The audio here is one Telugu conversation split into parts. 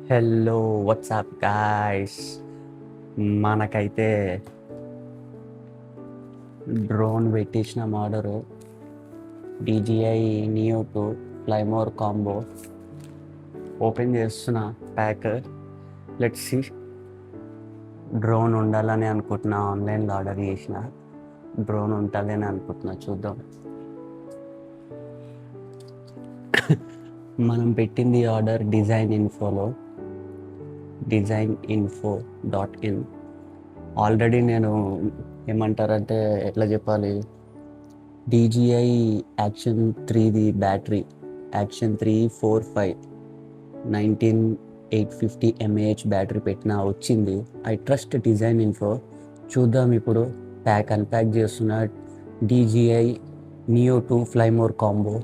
హలో వాట్సాప్ గాయ్స్, మనకైతే డ్రోన్ పెట్టేసిన order DJI Neo 2 fly more combo open చేస్తున్న ప్యాక్. Let's see. డ్రోన్ ఉండాలని అనుకుంటున్నా, ఆన్లైన్లో ఆర్డర్ చేసిన డ్రోన్ ఉంటుందని అనుకుంటున్నా, చూద్దాం. మనం పెట్టింది ఆర్డర్ designinfo.in. ఆల్రెడీ నేను ఏమంటారంటే ఎట్లా చెప్పాలి, DJI యాక్షన్ 3ది బ్యాటరీ, యాక్షన్ 3 45 19850 mAh బ్యాటరీ పెట్టినా వచ్చింది. I trust design info. చూద్దాం ఇప్పుడు. ప్యాక్ అన్ప్యాక్ చేస్తున్న DJI Neo 2 fly more combo.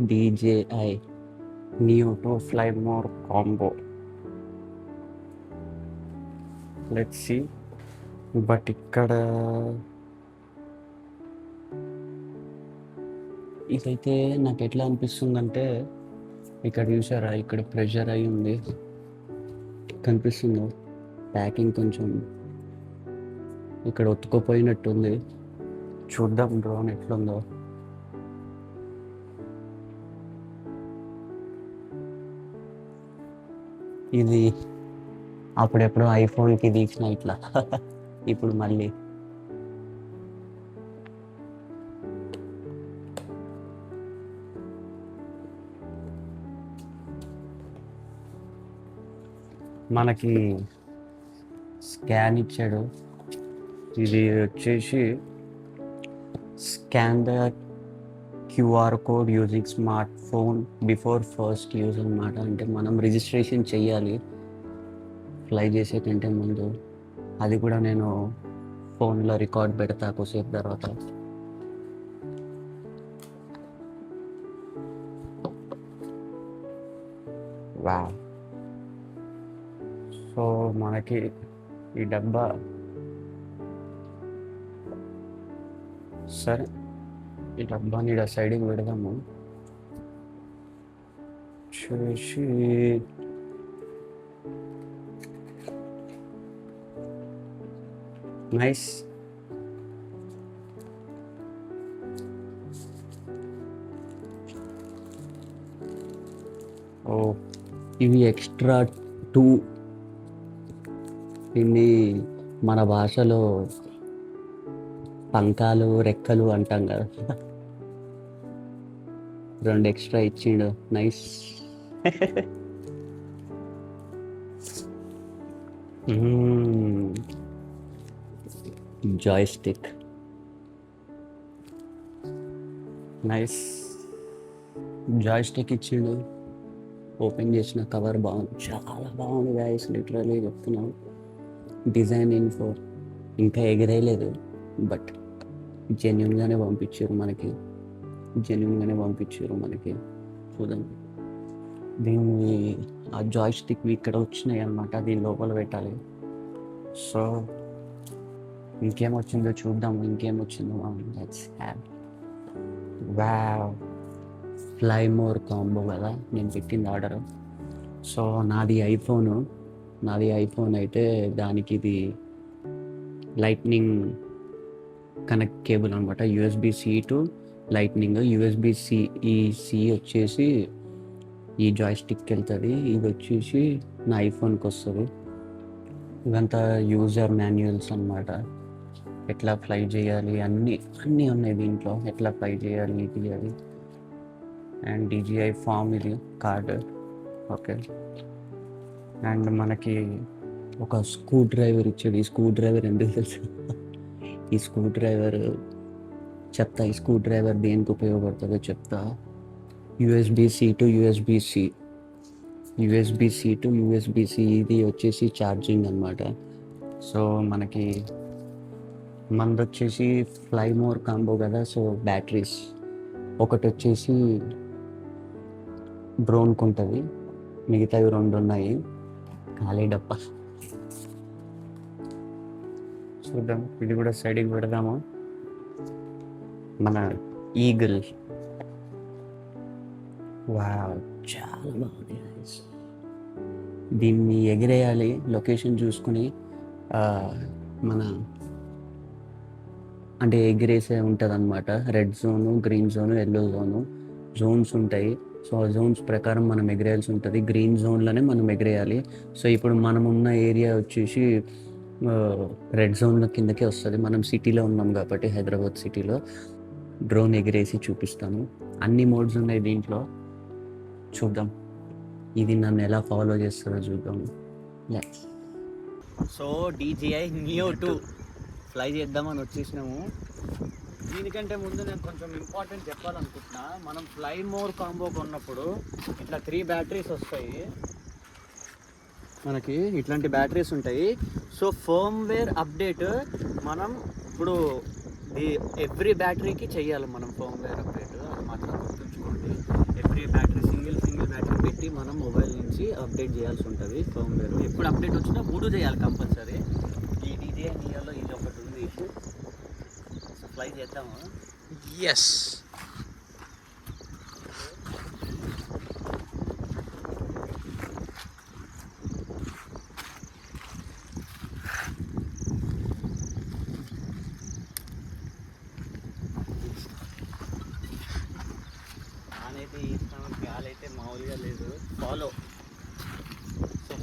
DJI Neo 2 fly more combo. Let's see. But ఇక్కడ ఇదైతే నాకు ఎట్లా అనిపిస్తుందంటే, ఇక్కడ చూసారా, ఇక్కడ ప్రెషర్ అయి ఉంది, కనిపిస్తుందో ప్యాకింగ్ కొంచెం ఇక్కడ ఒత్తుకుపోయినట్టుంది. చూద్దాం డ్రోన్ ఎట్లుందో. ఇది అప్పుడెప్పుడు ఐఫోన్కి తీసిన ఇట్లా ఇప్పుడు మళ్ళీ మనకి స్కాన్ ఇచ్చాడు. ఇది వచ్చేసి scan the QR code using smart phone before first use అనమాట. అంటే మనం రిజిస్ట్రేషన్ చెయ్యాలి ఫ్లై చేసే కంటే ముందు. అది కూడా నేను ఫోన్లో రికార్డ్ పెడతా కొద్దిసేపు తర్వాత. వావ్. సో మనకి ఈ డబ్బా, సరే ఈ డబ్బాని ఇక్కడ సైడ్కి పెడదాము. చూసి నైస్. ఓ, ఇవి ఎక్స్ట్రా 2. దీన్ని మన భాషలో పంకాలు రెక్కలు అంటాం కదా, 2 ఎక్స్ట్రా ఇచ్చిండు. నైస్. Joystick nice. జాయ్స్టిక్ ఇచ్చిండు. ఓపెన్ చేసిన కవర్ బాగుంది, చాలా బాగుంది గాయస్, లిటరలీ చెప్తున్నాను. డిజైన్ ఇన్ఫో ఇంకా ఎగిరేయలేదు, బట్ జెన్యున్గానే పంపించారు మనకి. చూద్దాం. దీన్ని ఆ జాయ్స్టిక్ ఇక్కడ వచ్చినాయి అన్నమాట, దీని లోపల పెట్టాలి. సో ఇంకేమొచ్చిందో చూద్దాం. Let's have. వావ్, ఫ్లైమోర్ కాంబో కదా నేను పెట్టింది ఆర్డర్. సో నాది ఐఫోన్ అయితే దానికి ఇది లైట్నింగ్ కనెక్ట్ కేబుల్ అనమాట. USB-C to lightning. USB-C వచ్చేసి ఈ జాయ్స్టిక్కి వెళ్తుంది. ఇది వచ్చేసి నా ఐఫోన్కి వస్తుంది. ఇవంతా యూజర్ మాన్యువల్స్ అనమాట. ఎట్లా ఫ్లై చేయాలి అన్నీ ఉన్నాయి దీంట్లో. ఎట్లా ఫ్లై చేయాలి ఇది అది. అండ్ DJI ఫామ్, ఇది కార్డు. ఓకే. అండ్ మనకి ఒక స్క్రూ డ్రైవర్ ఇచ్చాడు. ఈ స్క్రూ డ్రైవర్ ఎందుకు తెలుసు? ఈ స్క్రూ డ్రైవర్ చెప్తా. ఈ స్క్రూ డ్రైవర్ దేనికి ఉపయోగపడుతుందో చెప్తా. USB-C టు USB-C ఇది వచ్చేసి ఛార్జింగ్ అనమాట. సో మనకి మనది వచ్చేసి ఫ్లైమోర్ కాంబో కదా. సో బ్యాటరీస్ ఒకటి వచ్చేసి డ్రోన్కి ఉంటుంది, మిగతావి 2 ఉన్నాయి. ఖాళీ డబ్బా. చూద్దాం, ఇది కూడా సైడ్కి పెడదాము. మన ఈగిల్, వావ్, చాలా బాగుంది guys. దీన్ని ఎగిరేయాలి లొకేషన్ చూసుకుని. ఆ, మన అంటే ఎగిరేసే ఉంటుంది అనమాట. Red zone, green zone, yellow zones ఉంటాయి. సో ఆ జోన్స్ ప్రకారం మనం ఎగిరేయాల్సి ఉంటుంది. గ్రీన్ జోన్లోనే మనం ఎగిరేయాలి. సో ఇప్పుడు మనం ఉన్న ఏరియా వచ్చేసి రెడ్ జోన్లో కిందకే వస్తుంది. మనం సిటీలో ఉన్నాం కాబట్టి, హైదరాబాద్ సిటీలో. డ్రోన్ ఎగిరేసి చూపిస్తాను. అన్ని మోడ్స్ ఉన్నాయి దీంట్లో, చూద్దాం. ఇది నన్ను ఎలా ఫాలో చేస్తుందో చూద్దాం. సో DJI Neo 2 ఫ్లై చేద్దామని వచ్చేసినాము. దీనికంటే ముందు నేను కొంచెం ఇంపార్టెంట్ చెప్పాలనుకుంటున్నా. మనం ఫ్లై మోర్ కాంబో కొన్నప్పుడు ఇట్లా 3 బ్యాటరీస్ వస్తాయి మనకి. ఇట్లాంటి బ్యాటరీస్ ఉంటాయి. సో ఫర్మ్వేర్ అప్డేట్ మనం ఇప్పుడు ఎవ్రీ బ్యాటరీకి చెయ్యాలి మనం ఫర్మ్వేర్ అప్డేట్. అది మాత్రం గుర్తుంచుకోండి. ఎవ్రీ బ్యాటరీ సింగిల్ బ్యాటరీ పెట్టి మనం మొబైల్ నుంచి అప్డేట్ చేయాల్సి ఉంటుంది ఫర్మ్వేర్. ఎప్పుడు అప్డేట్ వచ్చినా 3 చేయాలి కంపల్సరీ. ఈ DJI Neoలో ఇది ఒకటి ఉంది. ఫ్లై చేద్దాము. ఎస్. నానైతే ఇస్తాం, గాలైతే మామూలుగా లేదు.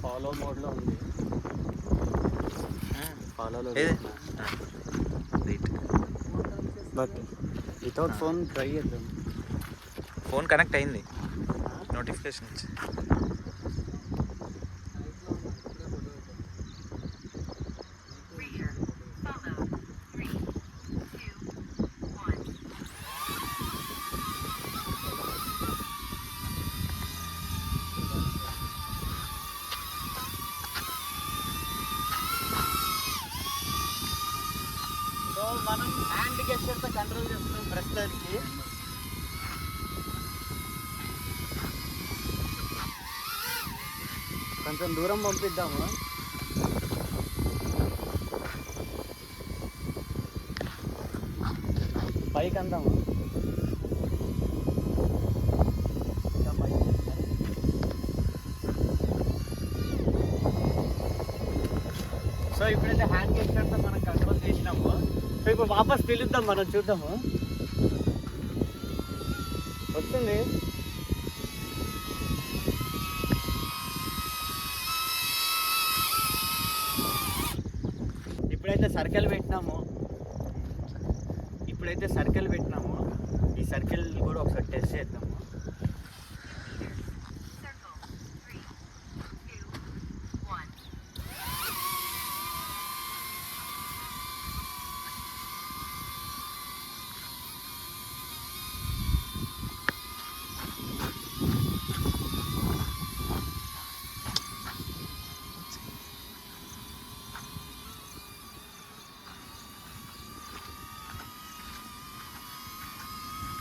ఫాలో మోడ్లో ఉంది. ఫాలోలో బట్ వితౌట్ ఫోన్ ట్రై చేద్దాం. ఫోన్ కనెక్ట్ అయింది, నోటిఫికేషన్ వచ్చి. సో మనం హ్యాండ్ గెస్చర్తో కంట్రోల్ చేస్తున్నాం ప్రస్తుతానికి. కొంచెం దూరం పంపిద్దాము. పైకి అందాము. సో ఇప్పుడైతే హ్యాండ్ గెస్చర్తో మనం కంట్రోల్ చేసినాము. సో ఇప్పుడు వాపస్ పిలుద్దాం, మనం చూద్దాము. వస్తుంది. ఇప్పుడైతే సర్కిల్ పెట్టినాము. ఈ సర్కిల్ కూడా ఒకసారి టెస్ట్ చేద్దాము.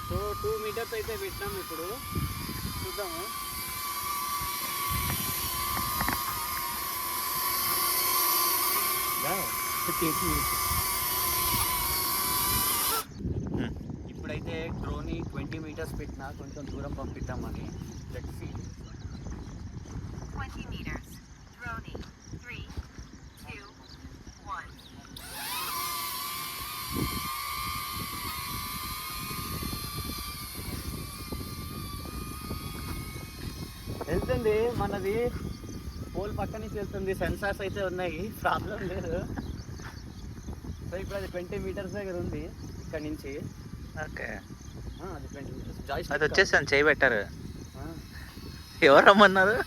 సో 2 మీటర్స్ అయితే పెట్టినాం. ఇప్పుడు చూద్దాము. ఇప్పుడైతే డ్రోని 20 మీటర్స్ పెట్టినా, కొంచెం దూరం పంపిద్దామని. Let's see. 20 meters. Droning. 3, 2, 1. వెళ్తుంది మనది. పోల్ పక్క నుంచి వెళ్తుంది. సెన్సార్స్ అయితే ఉన్నాయి, ప్రాబ్లం లేదు. సో ఇప్పుడు అది 20 మీటర్స్ దగ్గర ఉంది ఇక్కడ నుంచి. ఓకే, అది 20 మీటర్స్. అది వచ్చేసాను, చేయి పెట్టారు. ఎవరు రమ్మన్నారు?